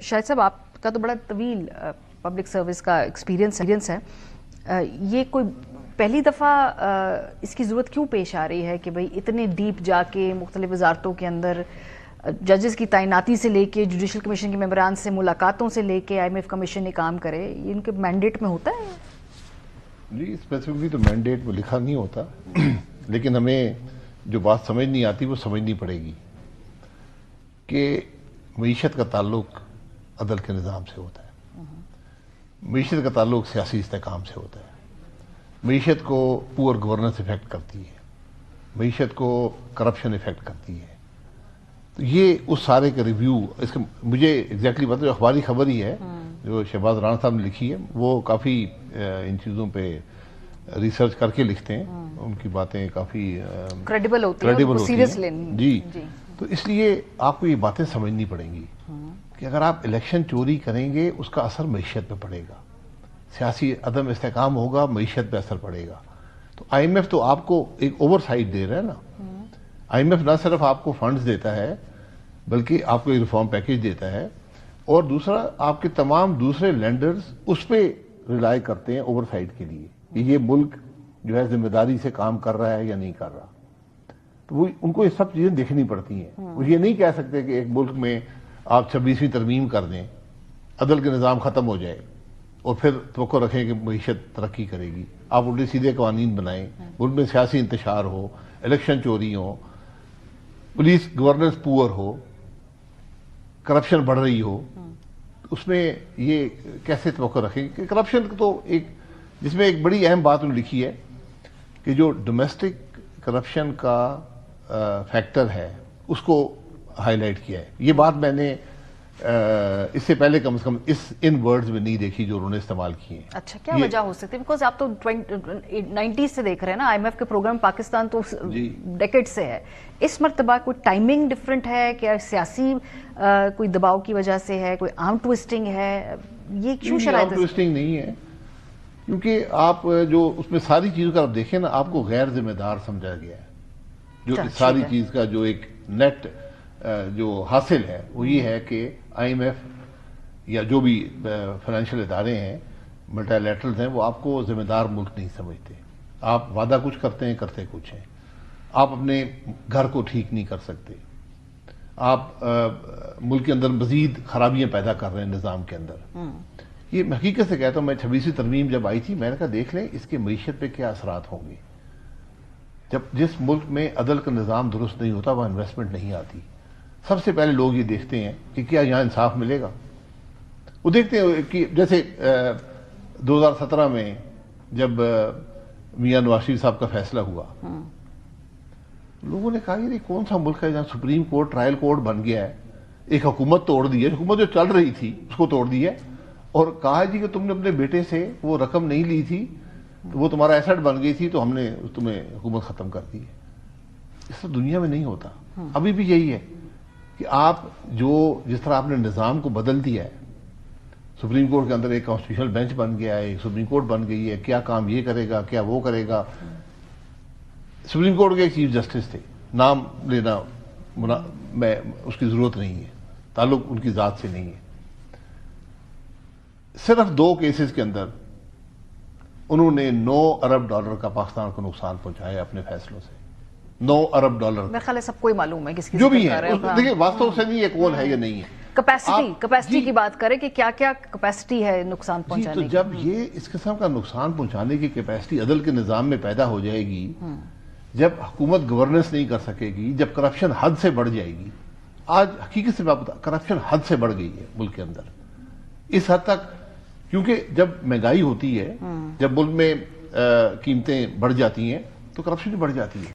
شاہد صاحب آپ کا تو بڑا طویل پبلک سروس کا ایکسپیرینس ہے. یہ کوئی پہلی دفعہ اس کی ضرورت کیوں پیش آ رہی ہے کہ بھئی اتنے ڈیپ جا کے مختلف وزارتوں کے اندر ججز کی تعیناتی سے لے کے جوڈیشل کمیشن کے ممبران سے ملاقاتوں سے لے کے IMF کمیشن یہ کام کرے؟ یہ ان کے مینڈیٹ میں ہوتا ہے؟ جی اسپیسیفکلی تو مینڈیٹ میں لکھا نہیں ہوتا، لیکن ہمیں جو بات سمجھ نہیں آتی وہ سمجھنی پڑے گی کہ معیشت کا تعلق عدل کے نظام سے ہوتا ہے، معیشت کا تعلق سیاسی استحکام سے ہوتا ہے، معیشت کو پور گورننس افیکٹ کرتی ہے، معیشت کو کرپشن افیکٹ کرتی ہے. تو یہ اس سارے کا ریویو اس کا مجھے ایگزیکٹلی پتا، جو اخباری خبر ہی ہے جو شہباز رانا صاحب نے لکھی ہے، وہ کافی ان چیزوں پہ ریسرچ کر کے لکھتے ہیں، ان کی باتیں کافی کریڈیبل ہوتی ہیں. جی تو اس لیے آپ کو یہ باتیں سمجھنی پڑیں گی کہ اگر آپ الیکشن چوری کریں گے اس کا اثر معیشت پہ پڑے گا، سیاسی عدم استحکام ہوگا، معیشت پہ اثر پڑے گا. تو IMF تو آپ کو ایک اوور سائٹ دے رہا ہے نا. IMF نہ صرف آپ کو فنڈز دیتا ہے بلکہ آپ کو ایک ریفارم پیکیج دیتا ہے، اور دوسرا آپ کے تمام دوسرے لینڈرز اس پہ ریلائی کرتے ہیں اوور سائٹ کے لیے کہ یہ ملک جو ہے ذمہ داری سے کام کر رہا ہے یا نہیں کر رہا. تو وہ ان کو یہ سب چیزیں دیکھنی پڑتی ہیں. وہ یہ نہیں کہہ سکتے کہ ایک ملک میں آپ 26ویں ترمیم کر دیں، عدل کے نظام ختم ہو جائے اور پھر توقع رکھیں کہ معیشت ترقی کرے گی. آپ الٹے سیدھے قوانین بنائیں، ملک میں سیاسی انتشار ہو، الیکشن چوری ہو، پولیس گورننس پور ہو، کرپشن بڑھ رہی ہو. اس میں یہ کیسے توقع رکھیں کہ کرپشن تو ایک جس میں ایک بڑی اہم بات انہوں نے لکھی ہے کہ جو ڈومیسٹک کرپشن کا فیکٹر ہے اس کو ہائی لائٹ کیا ہے. یہ بات میں نے اس سے پہلے کم از کم ان ورڈز میں نہیں دیکھی جو انہوں نے استعمال کیے ہیں. اچھا، کیا وجہ ہو سکتی ہے؟ بیکاز آپ تو 90s سے دیکھ رہے ہیں نا IMF کے پروگرام، پاکستان تو ڈیکیڈ سے ہے. اس مرتبہ کوئی ٹائمنگ ڈفرنٹ ہے، کیا سیاسی کوئی دباؤ کی وجہ سے ہے، کوئی آرم ٹویسٹنگ ہے؟ یہ کیوں شرائط؟ آرم ٹویسٹنگ نہیں ہے، کیونکہ آپ جو اس میں ساری چیزوں کا آپ دیکھیں نا، آپ کو غیر ذمہ دار سمجھا گیا ہے. جو ساری چیز کا جو ایک نیٹ جو حاصل ہے وہ یہ ہے کہ IMF یا جو بھی فائنینشیل ادارے ہیں، ملٹی لیٹرلز ہیں، وہ آپ کو ذمہ دار ملک نہیں سمجھتے. آپ وعدہ کچھ کرتے ہیں، کرتے کچھ ہیں. آپ اپنے گھر کو ٹھیک نہیں کر سکتے. آپ ملک کے اندر مزید خرابیاں پیدا کر رہے ہیں نظام کے اندر. یہ میں حقیقت سے کہتا ہوں، میں 26ویں ترمیم جب آئی تھی میں نے کہا دیکھ لیں اس کے معیشت پہ کیا اثرات ہوں گے. جس ملک میں عدل کا نظام درست نہیں ہوتا وہاں انویسٹمنٹ نہیں آتی. سب سے پہلے لوگ یہ دیکھتے ہیں کہ کیا یہاں انصاف ملے گا. وہ دیکھتے ہیں کہ جیسے 2017 میں جب میاں نواز شریف صاحب کا فیصلہ ہوا، لوگوں نے کہا یہ کون سا ملک ہے جہاں سپریم کورٹ ٹرائل کورٹ بن گیا ہے، ایک حکومت توڑ دی ہے، حکومت جو چل رہی تھی اس کو توڑ دی ہے، اور کہا جی کہ تم نے اپنے بیٹے سے وہ رقم نہیں لی تھی تو وہ تمہارا ایسٹ بن گئی تھی تو ہم نے تمہیں حکومت ختم کر دی ہے. اس طرح دنیا میں نہیں ہوتا. ابھی بھی یہی ہے کہ آپ جس طرح آپ نے نظام کو بدل دیا ہے، سپریم کورٹ کے اندر ایک کانسٹیٹیوشنل بینچ بن گیا ہے، ایک سپریم کورٹ بن گئی ہے، کیا کام یہ کرے گا، کیا وہ کرے گا. سپریم کورٹ کے ایک چیف جسٹس تھے، نام لینا میں اس کی ضرورت نہیں ہے، تعلق ان کی ذات سے نہیں ہے. صرف 2 کیسز کے اندر انہوں نے $9 ارب کا پاکستان کو نقصان پہنچایا اپنے فیصلوں سے. $9 ارب. میرے خیال ہے سب کو ہی معلوم ہے کس کی جو بھی ہے. دیکھیں واستو سے نہیں ہے کون ہے یا نہیں ہے. کیپیسٹی کی بات کریں کہ کیا کیا کیپیسٹی ہے نقصان پہنچانے کی. تو جب یہ اس قسم کا نقصان پہنچانے کی کیپیسٹی عدل کے نظام میں پیدا ہو جائے گی، جب حکومت گورننس نہیں کر سکے گی، جب کرپشن حد سے بڑھ جائے گی. آج حقیقت سے بات کرپشن حد سے بڑھ گئی ہے ملک کے اندر اس حد تک، کیونکہ جب مہنگائی ہوتی ہے، جب ملک میں قیمتیں بڑھ جاتی ہیں تو کرپشن بڑھ جاتی ہے.